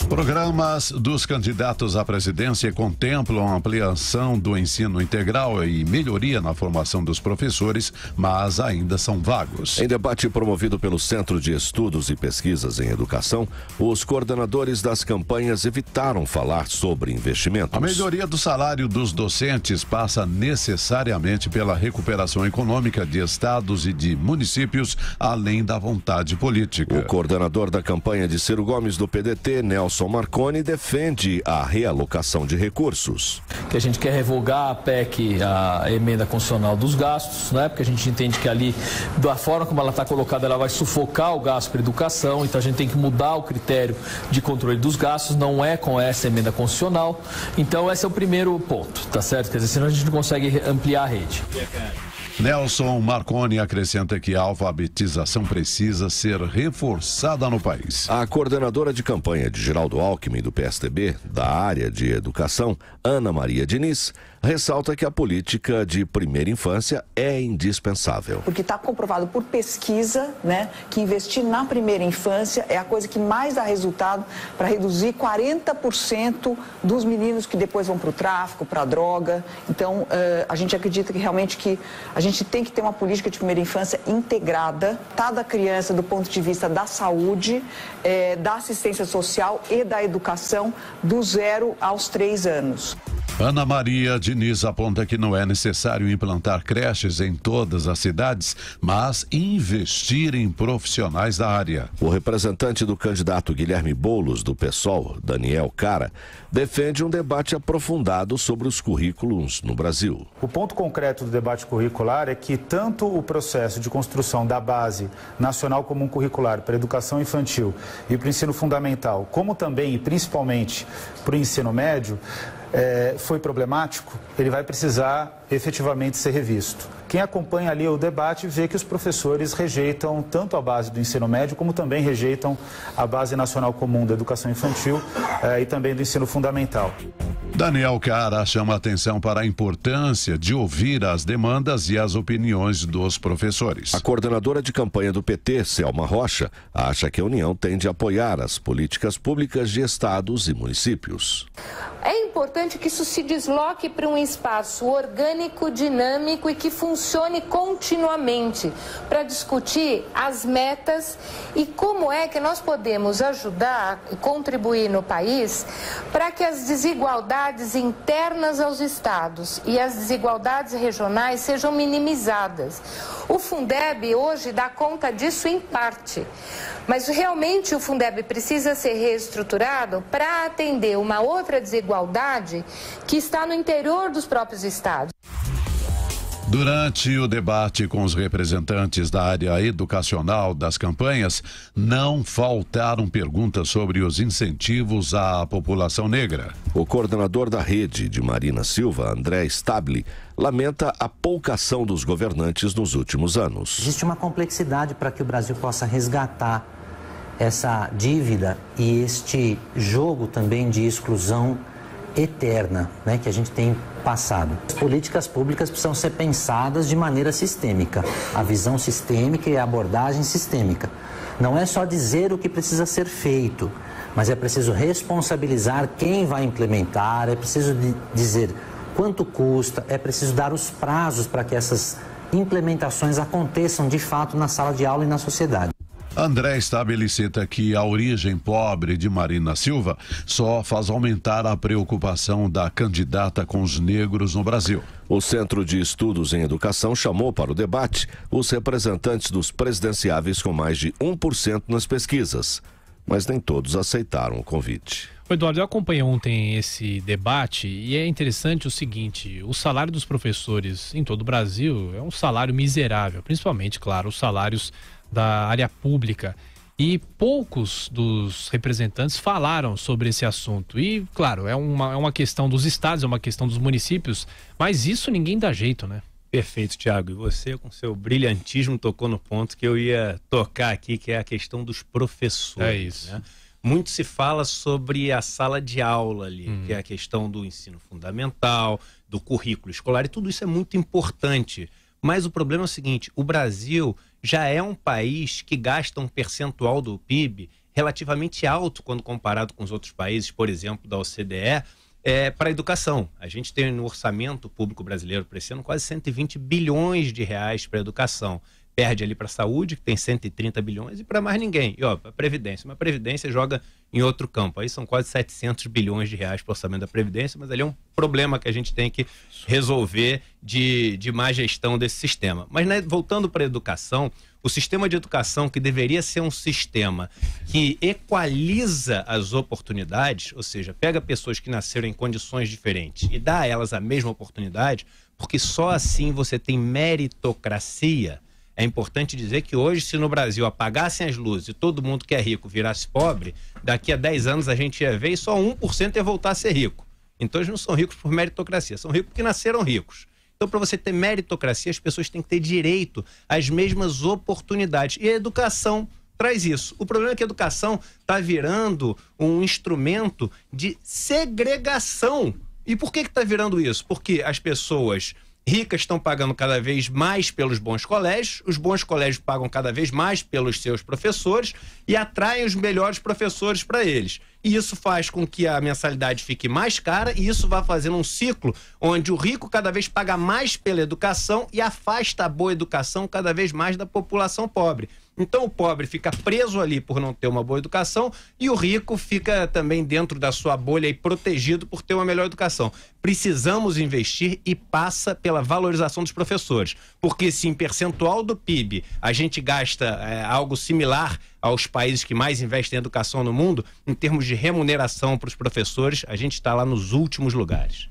Programas dos candidatos à presidência contemplam a ampliação do ensino integral e melhoria na formação dos professores, mas ainda são vagos. Em debate promovido pelo Centro de Estudos e Pesquisas em Educação, os coordenadores das campanhas evitaram falar sobre investimentos. A melhoria do salário dos docentes passa necessariamente pela recuperação econômica de estados e de municípios, além da vontade política. O coordenador da campanha de Ciro Gomes do PDT, Nelson Marconi, defende a realocação de recursos. Que a gente quer revogar a PEC, a emenda constitucional dos gastos, né? Porque a gente entende que ali, da forma como ela está colocada, ela vai sufocar o gasto para educação, então a gente tem que mudar o critério de controle dos gastos, não é com essa emenda constitucional. Então esse é o primeiro ponto, tá certo? Quer dizer, senão a gente não consegue ampliar a rede. Nelson Marconi acrescenta que a alfabetização precisa ser reforçada no país. A coordenadora de campanha de Geraldo Alckmin, do PSDB, da área de educação, Ana Maria Diniz, ressalta que a política de primeira infância é indispensável. Porque está comprovado por pesquisa, né, que investir na primeira infância é a coisa que mais dá resultado para reduzir 40% dos meninos que depois vão para o tráfico, para a droga. Então, a gente acredita que realmente que a gente tem que ter uma política de primeira infância integrada, cada criança do ponto de vista da saúde, da assistência social e da educação, do 0 aos 3 anos. Ana Maria Diniz aponta que não é necessário implantar creches em todas as cidades, mas investir em profissionais da área. O representante do candidato Guilherme Boulos, do PSOL, Daniel Cara, defende um debate aprofundado sobre os currículos no Brasil. O ponto concreto do debate curricular é que tanto o processo de construção da Base Nacional Comum Curricular para a educação infantil e para o ensino fundamental, como também e principalmente para o ensino médio, foi problemático, ele vai precisar efetivamente ser revisto. Quem acompanha ali o debate vê que os professores rejeitam tanto a base do ensino médio como também rejeitam a Base Nacional Comum da Educação Infantil e também do ensino fundamental. Daniel Cara chama a atenção para a importância de ouvir as demandas e as opiniões dos professores. A coordenadora de campanha do PT, Selma Rocha, acha que a União tende a apoiar as políticas públicas de estados e municípios. É importante que isso se desloque para um espaço orgânico, dinâmico e que funcione continuamente para discutir as metas e como é que nós podemos ajudar e contribuir no país para que as desigualdades internas aos estados e as desigualdades regionais sejam minimizadas. O Fundeb hoje dá conta disso em parte, mas realmente o Fundeb precisa ser reestruturado para atender uma outra desigualdade que está no interior dos próprios estados. Durante o debate com os representantes da área educacional das campanhas, não faltaram perguntas sobre os incentivos à população negra. O coordenador da rede de Marina Silva, André Stabile, lamenta a pouca ação dos governantes nos últimos anos. Existe uma complexidade para que o Brasil possa resgatar essa dívida e este jogo também de exclusão eterna, né, que a gente tem passado. As políticas públicas precisam ser pensadas de maneira sistêmica, a visão sistêmica e a abordagem sistêmica. Não é só dizer o que precisa ser feito, mas é preciso responsabilizar quem vai implementar, é preciso dizer quanto custa, é preciso dar os prazos para que essas implementações aconteçam de fato na sala de aula e na sociedade. André estabelecita que a origem pobre de Marina Silva só faz aumentar a preocupação da candidata com os negros no Brasil. O Centro de Estudos em Educação chamou para o debate os representantes dos presidenciáveis com mais de 1% nas pesquisas, mas nem todos aceitaram o convite. Eduardo, eu acompanhei ontem esse debate e é interessante o seguinte: o salário dos professores em todo o Brasil é um salário miserável, principalmente, claro, os salários da área pública, e poucos dos representantes falaram sobre esse assunto. E, claro, é uma questão dos estados, é uma questão dos municípios, mas isso ninguém dá jeito, né? Perfeito, Thiago. E você, com seu brilhantismo, tocou no ponto que eu ia tocar aqui, que é a questão dos professores. É isso. Né? Muito se fala sobre a sala de aula ali, que é a questão do ensino fundamental, do currículo escolar, e tudo isso é muito importante. Mas o problema é o seguinte: o Brasil já é um país que gasta um percentual do PIB relativamente alto quando comparado com os outros países, por exemplo, da OCDE, para a educação. A gente tem no orçamento público brasileiro para esse ano quase 120 bilhões de reais para a educação. Perde ali para a saúde, que tem 130 bilhões, e para mais ninguém. E, a Previdência. Mas a Previdência joga em outro campo. Aí são quase 700 bilhões de reais para o orçamento da Previdência, mas ali é um problema que a gente tem que resolver de má gestão desse sistema. Mas, né, voltando para a educação, o sistema de educação, que deveria ser um sistema que equaliza as oportunidades, ou seja, pega pessoas que nasceram em condições diferentes e dá a elas a mesma oportunidade, porque só assim você tem meritocracia. É importante dizer que hoje, se no Brasil apagassem as luzes e todo mundo que é rico virasse pobre, daqui a 10 anos a gente ia ver e só 1% ia voltar a ser rico. Então eles não são ricos por meritocracia, são ricos porque nasceram ricos. Então, para você ter meritocracia, as pessoas têm que ter direito às mesmas oportunidades. E a educação traz isso. O problema é que a educação está virando um instrumento de segregação. E por que está virando isso? Porque as pessoas ricas estão pagando cada vez mais pelos bons colégios, os bons colégios pagam cada vez mais pelos seus professores e atraem os melhores professores para eles. E isso faz com que a mensalidade fique mais cara e isso vai fazendo um ciclo onde o rico cada vez paga mais pela educação e afasta a boa educação cada vez mais da população pobre. Então o pobre fica preso ali por não ter uma boa educação e o rico fica também dentro da sua bolha e protegido por ter uma melhor educação. Precisamos investir e passa pela valorização dos professores, porque se em percentual do PIB a gente gasta algo similar aos países que mais investem em educação no mundo, em termos de remuneração para os professores, a gente está lá nos últimos lugares.